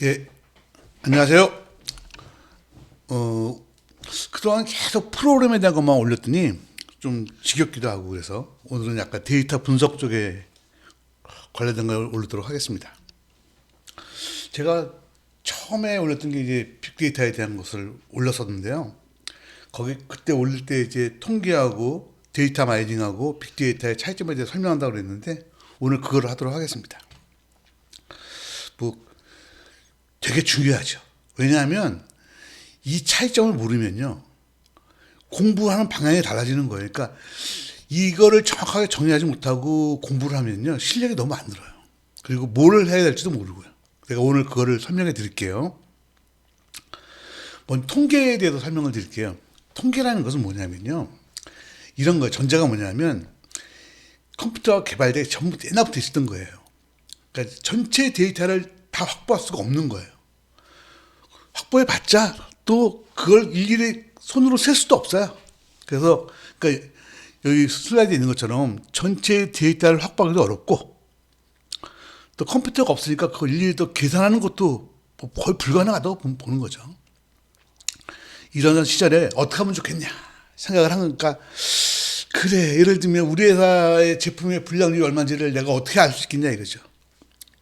예, 안녕하세요. 어, 그동안 계속 프로그램에 대한 것만 올렸더니 좀 지겹기도 하고 그래서 오늘은 약간 데이터 분석 쪽에 관련된 걸 올리도록 하겠습니다. 제가 처음에 올렸던 게 이제 빅데이터에 대한 것을 올렸었는데요. 거기 그때 올릴 때 이제 통계하고 데이터 마이닝하고 빅데이터의 차이점에 대해 설명한다고 그랬는데 오늘 그거를 하도록 하겠습니다. 뭐 되게 중요하죠. 왜냐하면 이 차이점을 모르면요. 공부하는 방향이 달라지는 거예요. 그러니까 이거를 정확하게 정리하지 못하고 공부를 하면요. 실력이 너무 안 늘어요. 그리고 뭘 해야 될지도 모르고요. 제가 오늘 그거를 설명해 드릴게요. 먼저 통계에 대해서 설명을 드릴게요. 통계라는 것은 뭐냐면요. 이런 거예요. 전제가 뭐냐면 컴퓨터가 개발돼 전부 옛날부터 있었던 거예요. 그러니까 전체 데이터를 다 확보할 수가 없는 거예요. 확보해봤자 또 그걸 일일이 손으로 셀 수도 없어요. 그래서 그러니까 여기 슬라이드에 있는 것처럼 전체 데이터를 확보하기도 어렵고 또 컴퓨터가 없으니까 그걸 일일이 또 계산하는 것도 뭐 거의 불가능하다고 보는 거죠. 이런 시절에 어떻게 하면 좋겠냐 생각을 하니까 그래 예를 들면 우리 회사의 제품의 불량률이 얼마인지를 내가 어떻게 알 수 있겠냐 이거죠.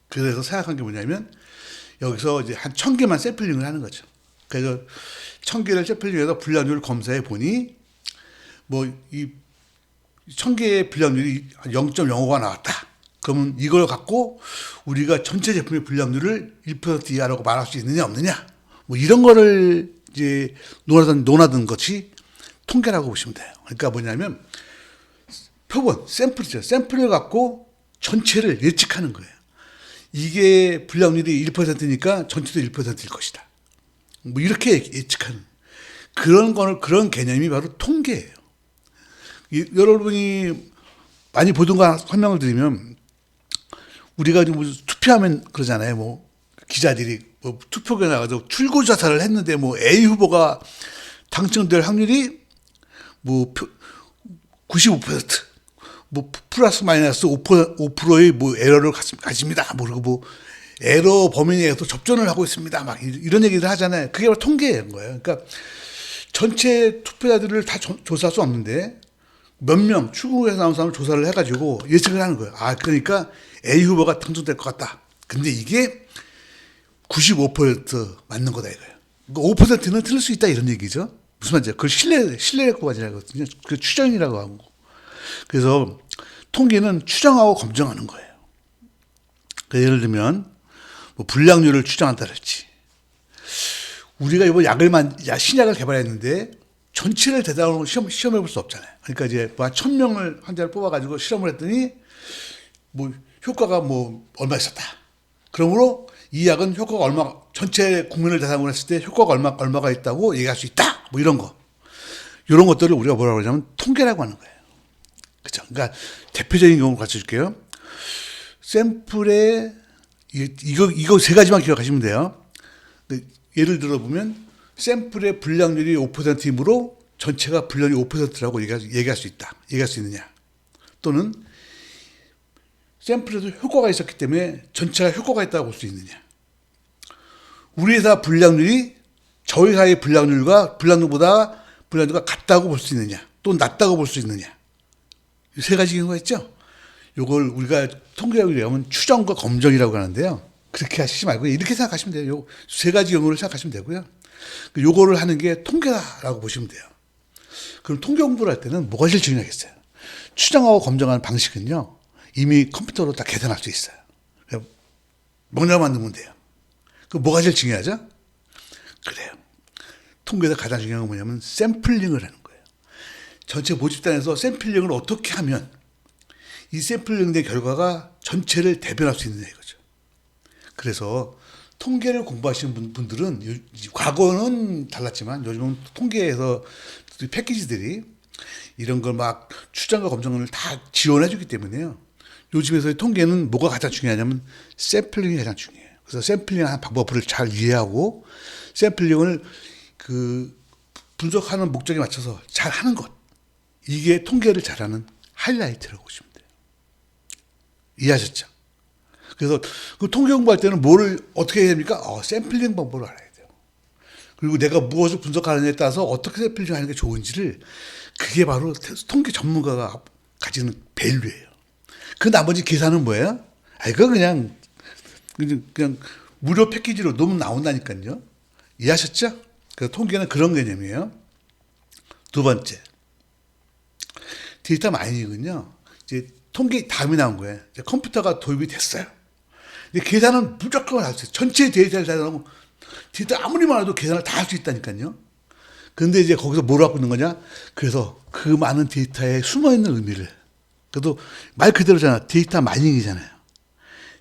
그래서 생각한 게 뭐냐면 여기서 이제 한 1000개만 샘플링을 하는 거죠. 그래서 1000개를 샘플링해서 불량률을 검사해 보니 뭐 이 1000개의 불량률이 0.05가 나왔다. 그러면 이걸 갖고 우리가 전체 제품의 불량률을 1% 이하라고 말할 수 있느냐 없느냐 뭐 이런 거를 이제 논하던 것이 통계라고 보시면 돼요. 그러니까 뭐냐면 표본 샘플이죠. 샘플을 갖고 전체를 예측하는 거예요. 이게 불량률이 1%니까 전체도 1%일 것이다. 뭐 이렇게 예측하는 그런 거는 그런 개념이 바로 통계예요. 여러분이 많이 보던 거 설명을 드리면 우리가 뭐 투표하면 그러잖아요. 뭐 기자들이 뭐 투표에 나가서 출구조사를 했는데 뭐 A 후보가 당첨될 확률이 뭐 95%, 뭐 플러스 마이너스 5%의 뭐 에러를 가집니다. 모르고 뭐 에러 범위 내에서 접전을 하고 있습니다. 막 이런 얘기를 하잖아요. 그게 바로 통계인 거예요. 그러니까 전체 투표자들을 다 조사할 수 없는데 몇 명 출구에서 나온 사람을 조사를 해가지고 예측을 하는 거예요. 아 그러니까 A 후보가 당선될 것 같다. 근데 이게 95% 맞는 거다 이거예요. 그러니까 5%는 틀릴 수 있다 이런 얘기죠. 무슨 말인지 그걸 신뢰도까지라고 하거든요. 그 추정이라고 하고. 그래서 통계는 추정하고 검증하는 거예요. 그러니까 예를 들면 뭐 불량률을 추정한다랄지 우리가 이번 신약을 개발했는데 전체를 대상으로 시험해 볼 수 없잖아요. 그러니까 이제 뭐 1000명을 환자를 뽑아가지고 실험을 했더니 뭐 효과가 뭐 얼마 있었다. 그러므로 이 약은 효과가 얼마 전체 국민을 대상으로 했을 때 효과가 얼마가 있다고 얘기할 수 있다. 뭐 이런 거. 이런 것들을 우리가 뭐라고 하냐면 통계라고 하는 거예요. 그렇죠. 그러니까 대표적인 경우를 가르쳐 줄게요. 샘플에 이거 세 가지만 기억하시면 돼요. 예를 들어 보면 샘플의 불량률이 5%이므로 전체가 불량률이 5%라고 얘기할 수 있다. 얘기할 수 있느냐. 또는 샘플에도 효과가 있었기 때문에 전체가 효과가 있다고 볼 수 있느냐. 우리 회사 불량률이 저희 회사의 불량률보다 같다고 볼 수 있느냐. 또 낮다고 볼 수 있느냐. 이 세 가지 경우가 있죠. 요걸 우리가 통계학으로 얘기하면 추정과 검증이라고 하는데요. 그렇게 하시지 말고 이렇게 생각하시면 돼요. 요 세 가지 경우를 생각하시면 되고요. 요거를 하는 게 통계라고 보시면 돼요. 그럼 통계 공부를 할 때는 뭐가 제일 중요하겠어요? 추정하고 검증하는 방식은요. 이미 컴퓨터로 다 계산할 수 있어요. 명령만 넣으면 돼요. 그 뭐가 제일 중요하죠? 그래요. 통계에서 가장 중요한 건 뭐냐면 샘플링을 하는 거예요. 전체 모집단에서 샘플링을 어떻게 하면 이 샘플링의 결과가 전체를 대변할 수 있느냐 이거죠. 그래서 통계를 공부하시는 분들은 과거는 달랐지만 요즘은 통계에서 패키지들이 이런 걸 막 추정과 검증을 다 지원해 주기 때문에요. 요즘에서의 통계는 뭐가 가장 중요하냐면 샘플링이 가장 중요해요. 그래서 샘플링하는 방법을 잘 이해하고 샘플링을 그 분석하는 목적에 맞춰서 잘 하는 것. 이게 통계를 잘하는 하이라이트라고 보시면 돼요. 이해하셨죠? 그래서 그 통계 공부할 때는 뭐를 어떻게 해야 됩니까? 샘플링 방법을 알아야 돼요. 그리고 내가 무엇을 분석하느냐에 따라서 어떻게 샘플링하는 게 좋은지를 그게 바로 통계 전문가가 가지는 밸류예요. 그 나머지 계산은 뭐예요? 이거 그냥 무료 패키지로 너무 나온다니까요. 이해하셨죠? 그래서 통계는 그런 개념이에요. 두 번째, 데이터 마이닝은요, 이제 통계 다음이 나온 거예요. 이제 컴퓨터가 도입이 됐어요. 근데 계산은 무조건 할 수 있어요. 전체 데이터를 다 하고 데이터 아무리 많아도 계산을 다 할 수 있다니까요. 근데 이제 거기서 뭘 갖고 있는 거냐? 그래서 그 많은 데이터에 숨어 있는 의미를. 그래도 말 그대로잖아. 데이터 마이닝이잖아요.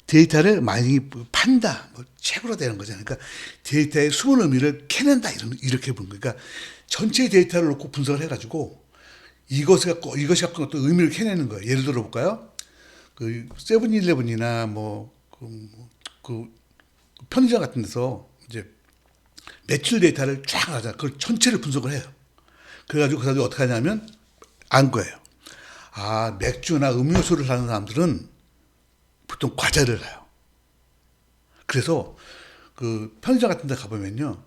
데이터를 마이닝이 판다, 책으로 되는 거잖아요. 그러니까 데이터의 숨은 의미를 캐낸다, 이렇게 보는 거예요. 그러니까 전체 데이터를 놓고 분석을 해가지고 이것이 갖고 어떤 의미를 캐내는 거예요. 예를 들어 볼까요? 그 세븐일레븐이나 그 편의점 같은 데서 이제 매출 데이터를 쫙 하자. 그걸 전체를 분석을 해요. 그래가지고 그 사람들이 어떻게 하냐면 안 거예요. 맥주나 음료수를 사는 사람들은 보통 과자를 사요. 그래서 그 편의점 같은 데 가보면요.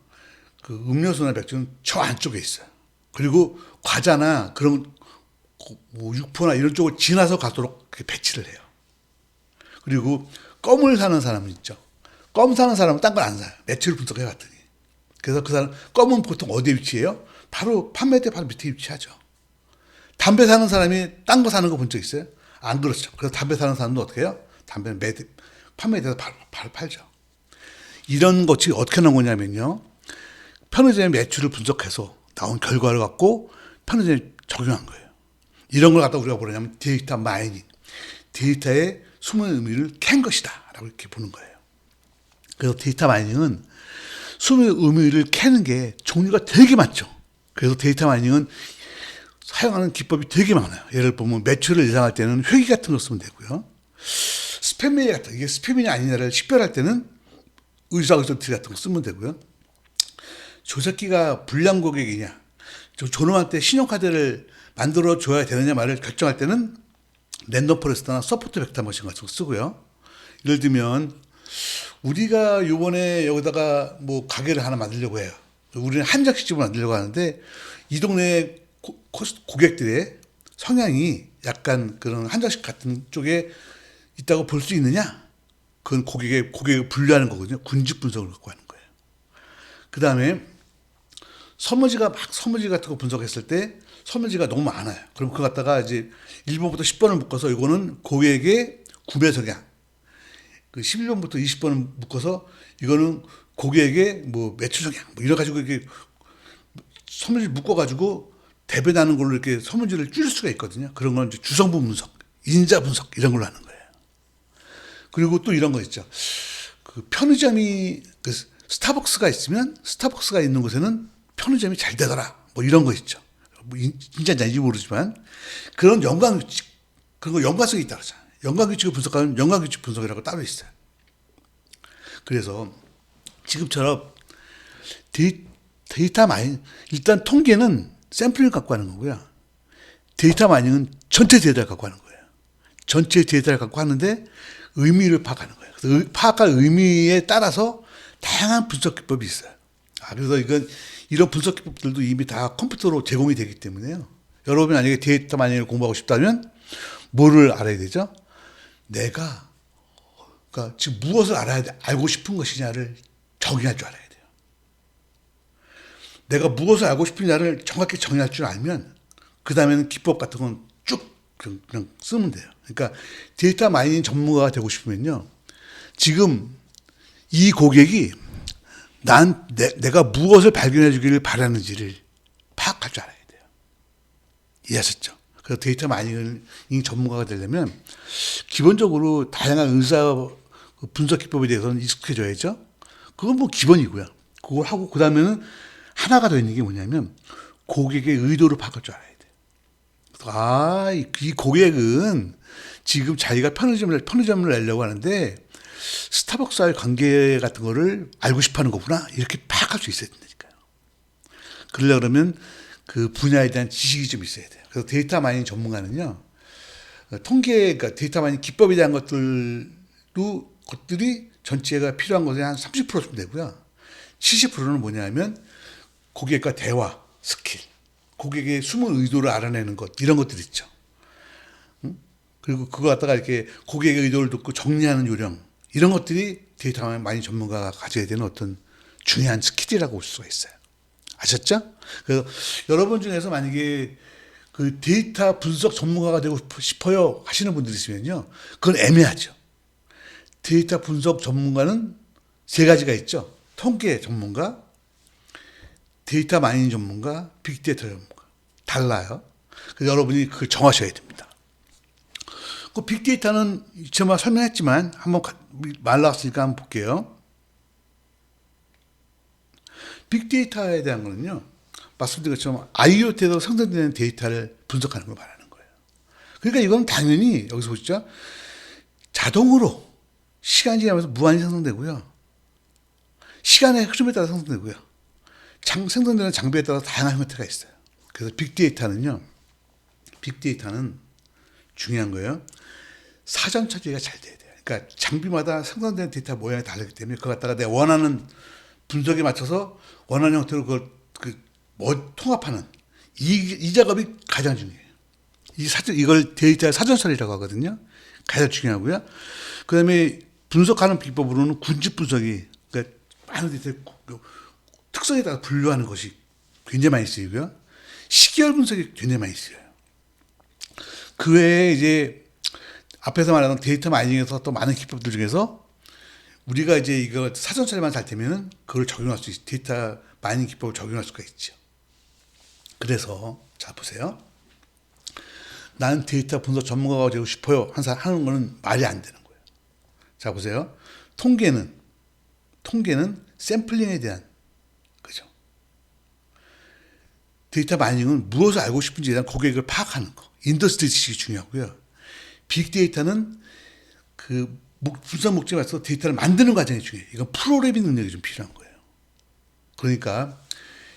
그 음료수나 맥주는 저 안쪽에 있어요. 그리고 과자나 그런 육포나 이런 쪽을 지나서 가도록 배치를 해요. 그리고 껌을 사는 사람은 있죠. 껌 사는 사람은 딴 걸 안 사요. 매출을 분석해 봤더니. 그래서 그 사람, 껌은 보통 어디에 위치해요? 바로 판매대 바로 밑에 위치하죠. 담배 사는 사람이 딴 거 사는 거 본 적 있어요? 안 그렇죠. 그래서 담배 사는 사람도 어떻게 해요? 담배는 판매대에서 바로 팔죠. 이런 것이 어떻게 나온 거냐면요. 편의점의 매출을 분석해서 나온 결과를 갖고 편의점에 적용한 거예요. 이런 걸 갖다 우리가 뭐냐면 데이터 마이닝. 데이터의 숨은 의미를 캔 것이다. 라고 이렇게 보는 거예요. 그래서 데이터 마이닝은 숨은 의미를 캐는 게 종류가 되게 많죠. 그래서 데이터 마이닝은 사용하는 기법이 되게 많아요. 예를 보면 매출을 예상할 때는 회계 같은 걸 쓰면 되고요. 스팸 메일 같은 이게 스팸이냐 아니냐를 식별할 때는 의사결정트리 같은 거 쓰면 되고요. 조작기가 불량 고객이냐, 저놈한테 신용카드를 만들어 줘야 되느냐 말을 결정할 때는 랜덤 포레스트나 서포트 벡터 머신 같은 거 쓰고요. 예를 들면 우리가 요번에 여기다가 뭐 가게를 하나 만들려고 해요. 우리는 한정식집을 만들려고 하는데 이 동네 고객들의 성향이 약간 그런 한정식 같은 쪽에 있다고 볼 수 있느냐? 그건 고객을 분류하는 거거든요. 군집 분석을 갖고 하는 거예요. 그 다음에 서머지 같은 거 분석했을 때 서머지가 너무 많아요. 그럼 그거 갖다가 이제 1번부터 10번을 묶어서 이거는 고객의 구매 성향. 그 11번부터 20번을 묶어서 이거는 고객의 뭐 매출 성향. 뭐 이래 가지고 이렇게 서문지를 묶어가지고 대변하는 걸로 이렇게 서문지를 줄일 수가 있거든요. 그런 건 이제 주성분 분석, 인자 분석 이런 걸로 하는 거예요. 그리고 또 이런 거 있죠. 그 편의점이 그 스타벅스가 있으면 스타벅스가 있는 곳에는 편의점이 잘 되더라. 뭐 이런 거 있죠. 뭐 진짜인지 아닌지 모르지만 그런 연관규칙, 그런 거 연관성이 있다 그러잖아요. 연관규칙을 분석하는 연관규칙 분석이라고 따로 있어요. 그래서 지금처럼 데이터 마이닝, 일단 통계는 샘플을 갖고 하는 거고요. 데이터 마이닝은 전체 데이터를 갖고 하는 거예요. 전체 데이터를 갖고 하는데 의미를 파악하는 거예요. 그래서 파악할 의미에 따라서 다양한 분석 기법이 있어요. 그래서 이런 분석 기법들도 이미 다 컴퓨터로 제공이 되기 때문에요. 여러분이 만약에 데이터 마이닝을 공부하고 싶다면 뭐를 알아야 되죠? 그러니까 지금 무엇을 알고 싶은 것이냐를 정의할 줄 알아야 돼요. 내가 무엇을 알고 싶으냐를 정확히 정의할 줄 알면 그 다음에는 기법 같은 건 쭉 그냥 쓰면 돼요. 그러니까 데이터 마이닝 전문가가 되고 싶으면요. 지금 이 고객이 내가 무엇을 발견해 주기를 바라는지를 파악할 줄 알아야 돼요. 이해하셨죠? 그래서 데이터 마이닝 전문가가 되려면 기본적으로 다양한 의사 분석 기법에 대해서는 익숙해져야죠. 그건 뭐 기본이고요. 그걸 하고 그 다음에는 하나가 더 있는 게 뭐냐면 고객의 의도를 파악할 줄 알아야 돼요. 이 고객은 지금 자기가 편의점을 내려고 하는데 스타벅스와의 관계 같은 거를 알고 싶어 하는 거구나. 이렇게 파악할 수 있어야 된다니까요. 그러려면 그 분야에 대한 지식이 좀 있어야 돼요. 그래서 데이터 마이닝 전문가는요. 그러니까 데이터 마이닝 기법에 대한 것들도 것들이 전체가 필요한 것의 한 30%쯤 되고요. 70%는 뭐냐면 고객과 대화 스킬, 고객의 숨은 의도를 알아내는 것, 이런 것들 있죠. 그리고 그거 갖다가 이렇게 고객의 의도를 듣고 정리하는 요령, 이런 것들이 데이터 마이닝 전문가가 가져야 되는 어떤 중요한 스킬이라고 볼 수가 있어요. 아셨죠? 그래서 여러분 중에서 만약에 그 데이터 분석 전문가가 되고 싶어요 하시는 분들이 있으면요, 그건 애매하죠. 데이터 분석 전문가는 세 가지가 있죠. 통계 전문가, 데이터 마이닝 전문가, 빅데이터 전문가. 달라요. 그래서 여러분이 그걸 정하셔야 됩니다. 그 빅데이터는 제가 설명했지만 한번 말 나왔으니까 한번 볼게요. 빅데이터에 대한 거는요, 말씀드린 것처럼 IoT에서 생성되는 데이터를 분석하는 걸 말하는 거예요. 그러니까 이건 당연히 여기서 보시죠. 자동으로 시간이 지나면서 무한히 생성되고요. 시간의 흐름에 따라 생성되고요. 생성되는 장비에 따라 다양한 형태가 있어요. 그래서 빅데이터는 중요한 거예요. 사전 처리가 잘 돼야 돼요. 그러니까 장비마다 생성되는 데이터 모양이 다르기 때문에 그걸 갖다가 내가 원하는 분석에 맞춰서 원하는 형태로 그걸 통합하는 이 작업이 가장 중요해요. 이걸 데이터의 사전 처리라고 하거든요. 가장 중요하고요. 그다음에 분석하는 비법으로는 군집 분석이, 그러니까 많은 데이터 특성에 따라 분류하는 것이 굉장히 많이 쓰이고요. 시계열 분석이 굉장히 많이 쓰여요. 그 외에 이제 앞에서 말하는 데이터 마이닝에서 또 많은 기법들 중에서 우리가 이제 이거 사전 처리만 잘 되면은 그걸 적용할 수 있어요. 데이터 마이닝 기법을 적용할 수가 있죠. 그래서 자 보세요. 나는 데이터 분석 전문가가 되고 싶어요 하는 거는 말이 안 되는 거예요. 자 보세요. 통계는 샘플링에 대한, 그죠? 데이터 마이닝은 무엇을 알고 싶은지에 대한 고객을 파악하는 거, 인더스트리 지식이 중요하고요. 빅데이터는 그 분석 목적에 맞춰서 데이터를 만드는 과정이 중요해요. 이건 프로그래밍 능력이 좀 필요한 거예요. 그러니까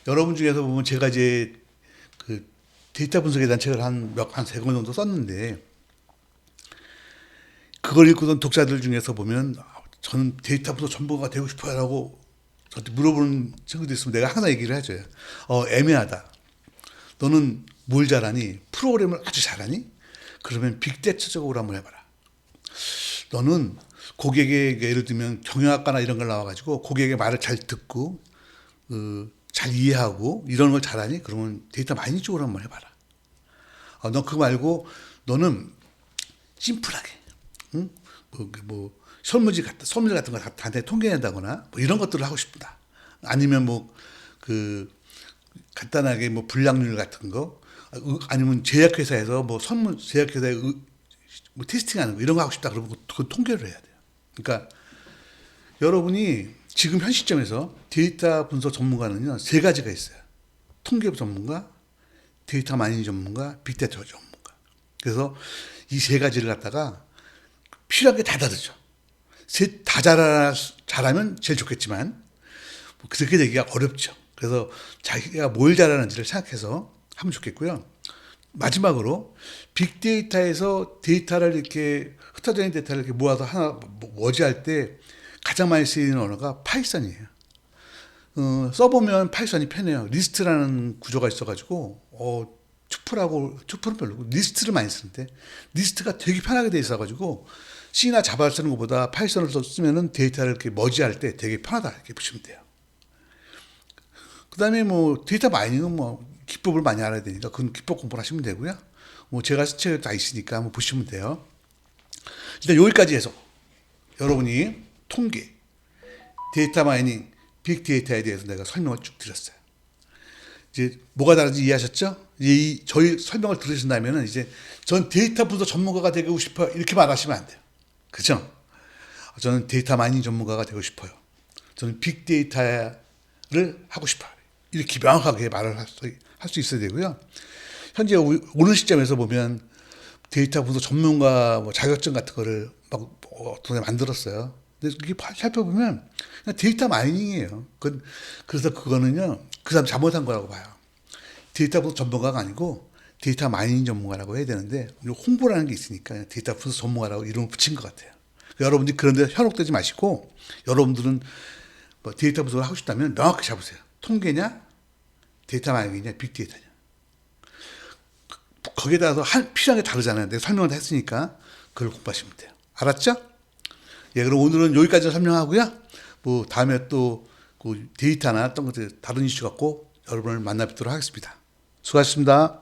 여러분 중에서 보면 제가 이제 그 데이터 분석에 대한 책을 한 세 권 정도 썼는데, 그걸 읽고선 독자들 중에서 보면 저는 데이터 분석 전문가가 되고 싶어요 라고 저한테 물어보는 친구들 있으면 내가 항상 얘기를 해줘요. 애매하다. 너는 뭘 잘하니? 프로그램을 아주 잘하니? 그러면 빅데이터적으로 한번 해봐라. 너는 고객의, 예를 들면 경영학과나 이런 걸 나와가지고 고객의 말을 잘 듣고 잘 이해하고 이런 걸 잘하니? 그러면 데이터 마이닝 쪽으로 한번 해봐라. 너 그거 말고 너는 심플하게, 응? 설문지 같은 거 단단히 통계낸다거나 뭐 이런 것들을 하고 싶다. 아니면 간단하게 분량률 같은 거, 아니면 제약회사에서 제약회사에 테스팅하는 거 이런 거 하고 싶다. 그러면 그건 통계를 해야 돼요. 그러니까 여러분이 지금 현 시점에서 데이터 분석 전문가는요, 세 가지가 있어요. 통계 전문가, 데이터 마이닝 전문가, 빅데이터 전문가. 그래서 이 세 가지를 갖다가 필요한 게 다 다르죠. 다 잘하면 제일 좋겠지만 그렇게 되기가 어렵죠. 그래서 자기가 뭘 잘하는지를 생각해서 하면 좋겠고요. 마지막으로 빅데이터에서 데이터를 이렇게 흩어져 있는 데이터를 이렇게 모아서 하나 머지할 때 가장 많이 쓰이는 언어가 파이썬이에요. 써보면 파이썬이 편해요. 리스트라는 구조가 있어가지고 투플은 별로고 리스트를 많이 쓰는데, 리스트가 되게 편하게 돼 있어가지고 C나 자바를 쓰는 것보다 파이썬을 쓰면은 데이터를 이렇게 머지할 때 되게 편하다 이렇게 보시면 돼요. 그다음에 데이터 마이닝은 기법을 많이 알아야 되니까 그건 기법 공부를 하시면 되고요. 제가 쓴 책이 다 있으니까 한번 보시면 돼요. 일단 여기까지 해서 여러분이 통계, 데이터 마이닝, 빅데이터에 대해서 내가 설명을 쭉 드렸어요. 이제 뭐가 다른지 이해하셨죠? 저희 설명을 들으신다면은 이제 전 데이터 분석 전문가가 되고 싶어요 이렇게 말하시면 안 돼요. 그죠? 저는 데이터 마이닝 전문가가 되고 싶어요. 저는 빅데이터를 하고 싶어요. 이렇게 명확하게 말을 할 수 있어야 되고요. 현재 오는 시점에서 보면 데이터 분석 전문가 자격증 같은 거를 어떻게 만들었어요. 근데 이게 살펴보면 그냥 데이터 마이닝이에요. 그래서 그거는요, 그 사람 잘못한 거라고 봐요. 데이터 분석 전문가가 아니고 데이터 마이닝 전문가라고 해야 되는데 홍보라는 게 있으니까 데이터 분석 전문가라고 이름을 붙인 것 같아요. 여러분들이 그런 데 현혹되지 마시고 여러분들은 뭐 데이터 분석을 하고 싶다면 명확히 잡으세요. 통계냐, 데이터 마이닝이냐, 빅데이터냐. 거기에 따라서 필요한 게 다르잖아요. 내가 설명을 다 했으니까 그걸 공부하시면 돼요. 알았죠? 예, 그럼 오늘은 여기까지 설명하고요. 뭐 다음에 또 그 데이터나 어떤 것들 다른 이슈 갖고 여러분을 만나 뵙도록 하겠습니다. 수고하셨습니다.